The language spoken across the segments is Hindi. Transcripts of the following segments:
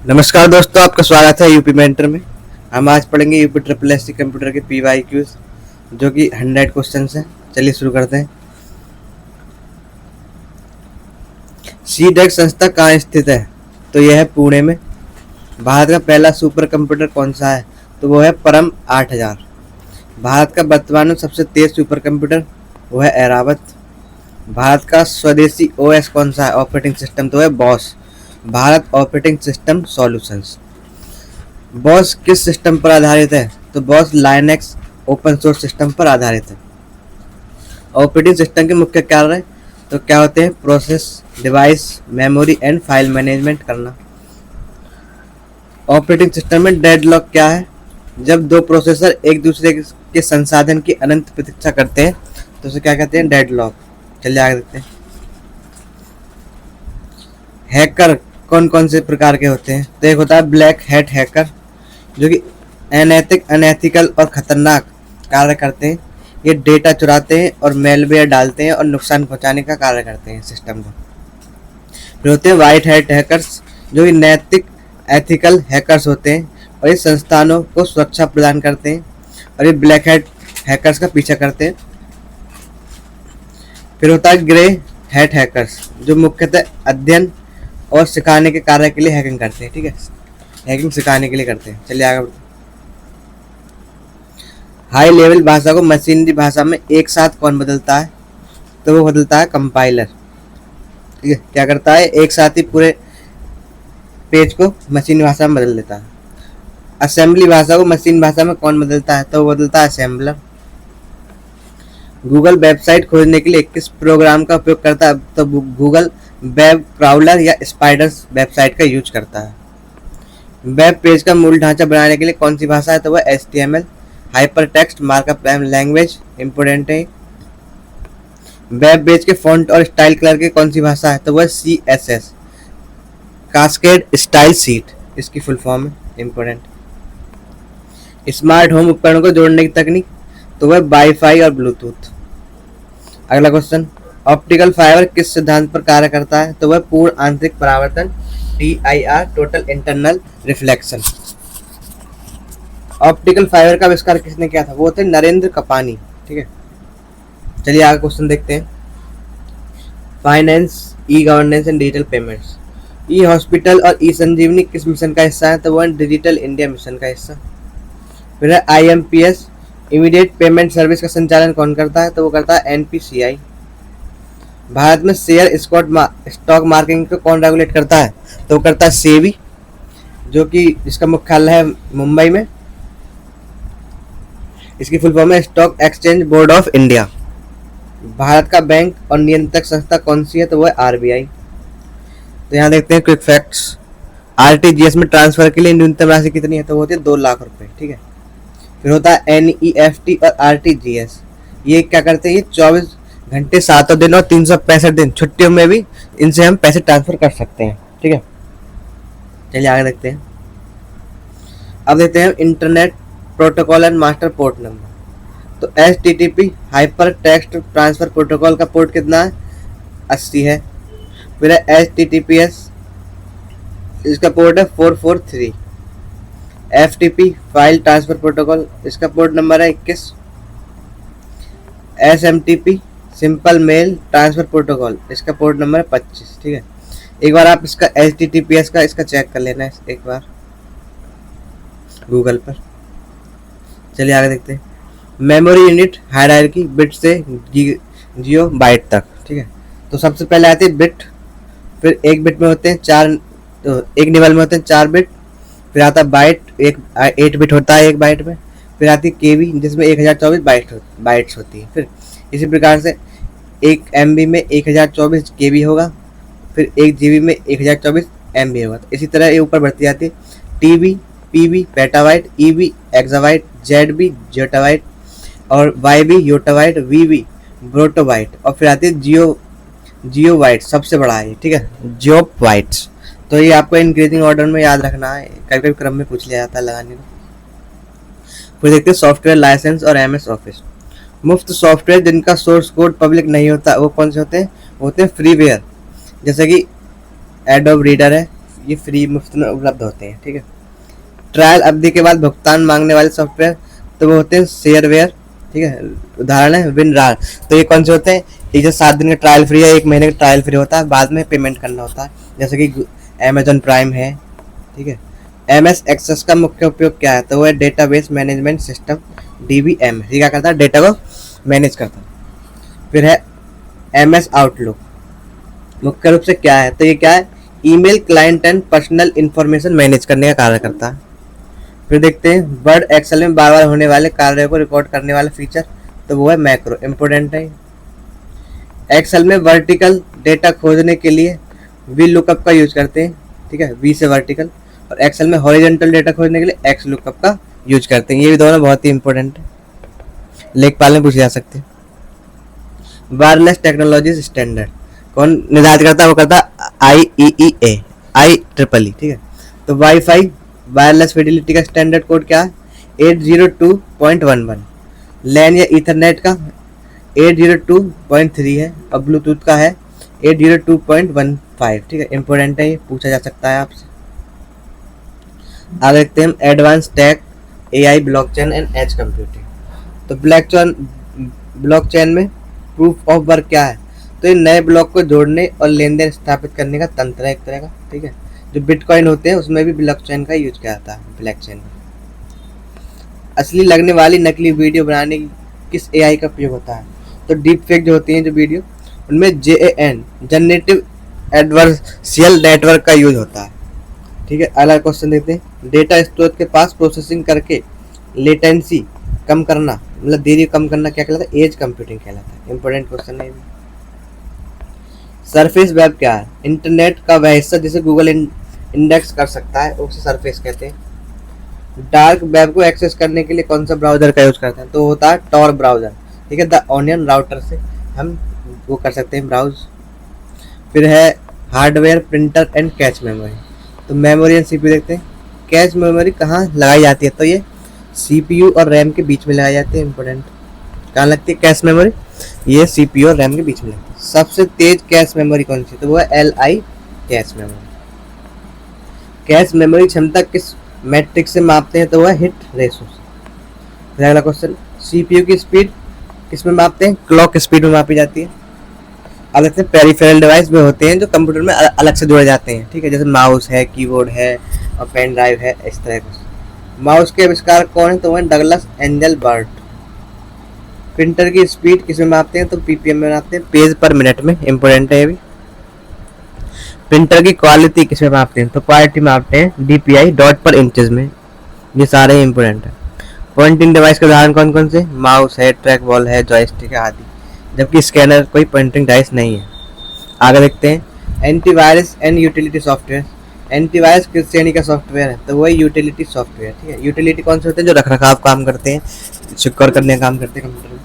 नमस्कार दोस्तों, आपका स्वागत है यूपी मेंटर में। हम आज पढ़ेंगे UP triple S C computer के PYQs जो कि 100 क्वेश्चन हैं। चलिए शुरू करते हैं। CDEC संस्था कहाँ स्थित है? तो यह है पुणे में। भारत का पहला सुपर कंप्यूटर कौन सा है? तो वो है परम 8000। भारत का वर्तमान में सबसे तेज सुपर कंप्यूटर वो है ऐरावत। भारत का स्वदेशी OS कौन सा है ऑपरेटिंग सिस्टम? तो है boss, Bharat operating system solutions. Boss किस सिस्टम पर आधारित है? तो boss Linux open source system पर आधारित है। ऑपरेटिंग सिस्टम के मुख्य कार्य तो क्या होते हैं? Process, device, memory and file management करना। ऑपरेटिंग सिस्टम में डेडलॉक क्या है? जब दो प्रोसेसर एक दूसरे के संसाधन की अनंत प्रतीक्षा करते हैं तो उसे क्या कहते हैं? डेडलॉक। चलिए आगे देखते हैं। हैकर कौन कौन से प्रकार के होते हैं? तो एक होता है ब्लैक हैट हैकर जो कि अनैतिक, अनएथिकल और खतरनाक कार्य करते हैं। ये डेटा चुराते हैं और मेलवेयर डालते हैं और नुकसान पहुंचाने का कार्य करते हैं सिस्टम को। फिर होते हैं वाइट हैट हैकर्स जो कि नैतिक, एथिकल हैकर्स होते हैं और ये संस्थानों को सुरक्षा प्रदान करते हैं और ये ब्लैक हैट हैकर्स का पीछा करते हैं। फिर होता है ग्रे हैट हैकर्स जो मुख्यतः अध्ययन और सिखाने के कार्य के लिए हैकिंग करते हैं। ठीक है, हैकिंग सिखाने के लिए करते हैं। चलिए आगे बढ़ते हैं। हाई लेवल भाषा को मशीनरी भाषा में एक साथ कौन बदलता है? तो वो बदलता है कंपाइलर। ठीक है, क्या करता है? एक साथ ही पूरे पेज को मशीन भाषा में बदल देता है। असेंबली भाषा को मशीन भाषा में कौन बदलता है? तो वो बदलता है असेंबलर। गूगल वेबसाइट खोजने के लिए किस प्रोग्राम का उपयोग करता है? तो गूगल वेब क्राउलर या स्पाइडर्स वेबसाइट का यूज करता है। वेब पेज का मूल ढांचा बनाने के लिए कौन सी भाषा है? तो वह HTML, hyper text markup language important है। वेब पेज के फॉन्ट और स्टाइल कलर की कौन सी भाषा है? तो वह CSS, कास्केड स्टाइल शीट इसकी फुल फॉर्म है, इंपोर्टेंट। स्मार्ट होम उपकरणों को जोड़ने की तकनीक तो वह वाईफाई और ब्लूटूथ। अगला क्वेश्चन, ऑप्टिकल फाइबर किस सिद्धांत पर कार्य करता है? तो वह पूर्ण आंतरिक परावर्तन, TIR, total internal reflection. Optical fibre का आविष्कार किसने किया था? वो थे नरेंद्र कपानी। ठीक है, चलिए आगे क्वेश्चन देखते हैं। Finance, e governance and digital payments. E hospital और ई संजीवनी किस मिशन का हिस्सा है? तो वह डिजिटल इंडिया मिशन का हिस्सा। फिर है IMPS, इमीडिएट पेमेंट सर्विस का संचालन कौन करता है? तो वो करता है NPCI। भारत में शेयर स्टॉक मार्केटिंग को कौन रेगुलेट करता है? तो वो करता है सेबी जो कि जिसका मुख्यालय है मुंबई में। इसकी फुल फॉर्म है stock exchange board of India. Bharat का बैंक और नियंत्रक संस्था कौन सी है? तो वो है RBI। तो यहाँ देखते हैं क्विक फैक्ट्स। RTGS में ट्रांसफर के लिए न्यूनतम राशि कितनी है? तो वो होती है 2 लाख रुपए। ठीक है, फिर होता है NEFT और RTGS। ये क्या करते हैं? ये 24 घंटे 7 दिन और 365 दिन छुट्टियों में भी इनसे हम पैसे ट्रांसफर कर सकते हैं। ठीक है, चलिए आगे देखते हैं। अब देखते हैं internet protocol and master port number. तो HTTP hyper text transfer protocol का पोर्ट कितना है? 80 है। फिर है HTTPS, इसका पोर्ट है 443। FTP फाइल ट्रांसफर प्रोटोकॉल, इसका पोर्ट नंबर है 21। SMTP simple mail transfer protocol, इसका पोर्ट नंबर है 25। ठीक है, एक बार आप इसका HTTPS का इसका चेक कर लेना है एक बार गूगल पर। चलिए आगे देखते हैं। मेमोरी यूनिट हायरार्की बिट से जियो बाइट तक। ठीक है, तो सबसे पहले आते हैं बिट। फिर एक बिट में होते हैं 4, तो एक निबल में होते हैं 4 बिट। फिर आता है बाइट, 8 बिट होता है एक बाइट में। फिर आती है केबी जिसमें 1024 बाइट्स होती है। फिर इसी प्रकार से 1 MB में 1024 KB होगा। फिर 1 GB में 1024 MB होगा। तो इसी तरह ये ऊपर बढ़ती जाती है। TB, PB petabyte, EB exabyte, ZB जोटाबाइट और YB योटाबाइट, VB ब्रोटोबाइट और फिर आती है जियो बाइट, सबसे बड़ा है। ठीक है, जियो बाइट्स। तो ये आपको इंक्रीजिंग ऑर्डर में याद रखना है, कभी कभी क्रम में पूछ लिया जाता है लगाने को। फिर देखते हैं सॉफ्टवेयर लाइसेंस और MS ऑफिस। मुफ्त सॉफ्टवेयर जिनका सोर्स कोड पब्लिक नहीं होता वो कौन से होते हैं? होते हैं फ्रीवेयर, जैसे कि एडोब रीडर है, ये फ्री मुफ्त में उपलब्ध होते हैं, ठीक है। ट्रायल अवधि के बाद भुगतान मांगने वाले सॉफ्टवेयर तो वो होते हैं शेयरवेयर, ठीक है। उदाहरण है विनरार। तो ये कौन से होते हैं, ये जो 7 दिन का ट्रायल फ्री है, 1 महीने का ट्रायल फ्री होता है, बाद में पेमेंट करना होता है, जैसे कि अमेजन प्राइम है, ठीक है। MS एक्सेस का मुख्य उपयोग क्या है, तो वो है डेटाबेस मैनेजमेंट सिस्टम, DBM। ये क्या करता है, डेटा को मैनेज करता है। फिर है MS आउटलुक, मुख्य रूप से क्या है, तो ये क्या है, email client and personal information manage करने का कार्य करता है। फिर देखते हैं वर्ड एक्सेल में बार बार होने वाले कार्यों को रिकॉर्ड करने वाला फीचर, तो वो है मैक्रो, इम्पोर्टेंट है। एक्सेल में वर्टिकल डेटा खोजने के लिए वी लुकअप का यूज करते हैं, ठीक है, वी से वर्टिकल, और एक्सेल में हॉरिजॉन्टल डेटा खोजने के लिए एक्स लुकअप का यूज करते हैं। ये भी दोनों बहुत ही इंपॉर्टेंट है, लेखपाल में पूछे जा सकते हैं। वायरलेस टेक्नोलॉजी स्टैंडर्ड कौन निर्धारित करता है, वो करता है IEEE, IEEE, ठीक है। तो वाईफाई वायरलेस फिडेलिटी का स्टैंडर्ड कोड क्या है, 802.11। लैन या ईथरनेट का 802.3 है, और ब्लूटूथ का है 802.15, ठीक है, इंपॉर्टेंट है, ये पूछा जा सकता है आपसे। आगे देखते हैं हम advance tech, AI, blockchain and edge computing. तो ब्लॉकचेन में प्रूफ ऑफ वर्क क्या है, तो ये नए ब्लॉक को जोड़ने और लेन देन स्थापित करने का तंत्र है एक तरह का, ठीक है। जो बिटकॉइन होते हैं उसमें भी ब्लॉकचेन का यूज किया जाता है, ब्लॉकचेन में। असली लगने वाली नकली वीडियो बनाने की किस AI का उपयोग होता है, तो डीप फेक जो होती हैं जो वीडियो, उनमें JAN, जनरेटिव एडवर्सियल नेटवर्क का यूज होता है, ठीक है। अगला क्वेश्चन देखते हैं, डेटा स्टोरेज के पास प्रोसेसिंग करके लेटेंसी कम करना, मतलब देरी कम करना क्या कहलाता है, एज कंप्यूटिंग कहलाता है, इंपॉर्टेंट क्वेश्चन है। सरफेस वेब क्या है, इंटरनेट का वह हिस्सा जिसे गूगल इंडेक्स कर सकता है, उसे सरफेस कहते हैं। डार्क वेब को एक्सेस करने के लिए कौन सा ब्राउजर का यूज करते हैं, तो होता है टॉर ब्राउजर, ठीक है। द ऑनियन राउटर से हम वो कर सकते हैं ब्राउज। फिर है hardware, printer and cache memory. तो मेमोरी एंड CPU देखते हैं। कैश मेमोरी कहाँ लगाई जाती है, तो ये CPU और रैम के बीच में लगाई जाती है, इंपॉर्टेंट। कहाँ लगती है कैश मेमोरी, ये CPU और रैम के बीच में लगती है। सबसे तेज कैश मेमोरी कौन सी, तो वो है LI cache memory. Cache memory क्षमता किस मैट्रिक से मापते हैं, तो वह हिट रेशो से। अगला क्वेश्चन, CPU की स्पीड किस में मापते हैं, क्लॉक स्पीड में मापी जाती है। अब देखते हैं पेरिफेरल डिवाइस में होते हैं जो कंप्यूटर में अलग से जोड़े जाते हैं, ठीक है, जैसे माउस है, कीबोर्ड है और पेन ड्राइव है, इस तरह का। माउस के आविष्कार कौन है, तो वह डगलस एंजलबर्ट। प्रिंटर की स्पीड किस में मापते हैं, तो PPM में मापते हैं, पेज पर मिनट में, इंपॉर्टेंट है ये भी। प्रिंटर की क्वालिटी किस में मापते हैं, तो क्वालिटी मापते हैं DPI, डॉट पर इंचेस में। ये सारे इंपॉर्टेंट है। पॉइंटिंग डिवाइस के उदाहरण कौन कौन से, माउस है, ट्रैक बॉल है, जॉयस्टिक है आदि, जबकि स्कैनर कोई पॉइंटिंग डिवाइस नहीं है। आगे देखते हैं antivirus and utility software. Antivirus किस श्रेणी का सॉफ्टवेयर है, तो वही यूटिलिटी सॉफ्टवेयर, ठीक है। यूटिलिटी कौन से होते हैं, जो रखरखाव काम करते हैं, सिक्योर करने का काम करते हैं कंप्यूटर में।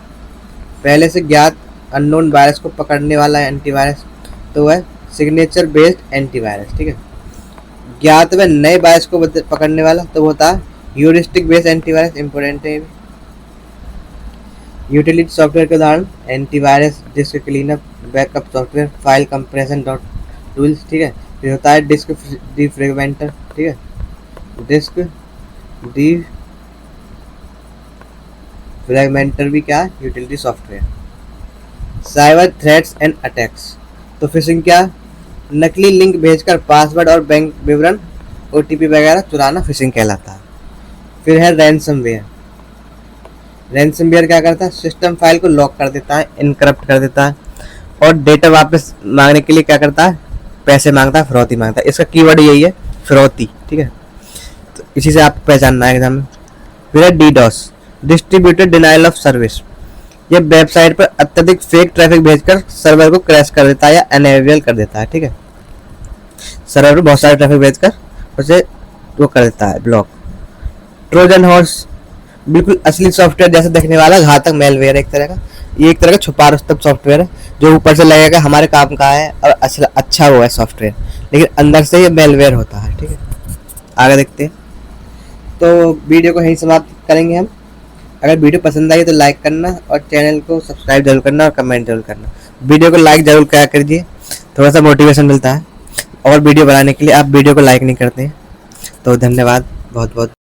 पहले से ज्ञात अननोन वायरस को पकड़ने वाला एंटीवायरस, तो वह सिग्नेचर बेस्ड एंटीवायरस, ठीक है। ज्ञात व नए वायरस को पकड़ने वाला, तो वो होता है ह्यूरिस्टिक बेस्ड एंटीवायरस, इंपॉर्टेंट है। यूटिलिटी सॉफ्टवेयर के उदाहरण antivirus, disc cleanup, backup software, file compression dot tools, ठीक है। फिर होता है डिस्क डिफ्रेगमेंटर, ठीक है, डिस्क डिफ्रेगमेंटर भी क्या है, utility software. Cyber threats and attacks, तो फिशिंग क्या, नकली लिंक भेजकर पासवर्ड और बैंक विवरण, OTP वगैरह चुराना फिशिंग कहलाता है। फिर है रैंसमवेयर। रैंसमवेयर क्या करता है, सिस्टम फाइल को लॉक कर देता है, इनकरप्ट कर देता है, और डेटा वापस मांगने के लिए क्या करता है, पैसे मांगता है, फिरौती मांगता है। इसका कीवर्ड यही है, फिरौती, ठीक है। तो इसी से आपको पहचानना है एग्जाम में। फिर है DDoS, distributed denial of service. यह वेबसाइट पर अत्यधिक फेक ट्रैफिक भेजकर सर्वर को क्रैश कर देता है या अनअवेलेबल कर देता है, ठीक है। सर्वर पर बहुत सारे ट्रैफिक भेजकर उसे वो कर देता है, ब्लॉक। ट्रोजन हॉर्स, बिल्कुल असली सॉफ्टवेयर जैसे दिखने वाला घातक मेलवेयर, एक तरह का, ये एक तरह का छुपा रुस्तम सॉफ्टवेयर है, जो ऊपर से लगेगा हमारे काम का है और अच्छा हुआ है सॉफ्टवेयर, लेकिन अंदर से ये मेलवेयर होता है, ठीक है। आगे देखते हैं। तो वीडियो को यहीं समाप्त करेंगे हम। अगर वीडियो पसंद आई तो लाइक करना और चैनल को सब्सक्राइब जरूर करना और कमेंट जरूर करना। वीडियो को लाइक जरूर किया कीजिए, थोड़ा सा मोटिवेशन मिलता है। और वीडियो बनाने के लिए। आप वीडियो को लाइक नहीं करते हैं, तो धन्यवाद बहुत बहुत।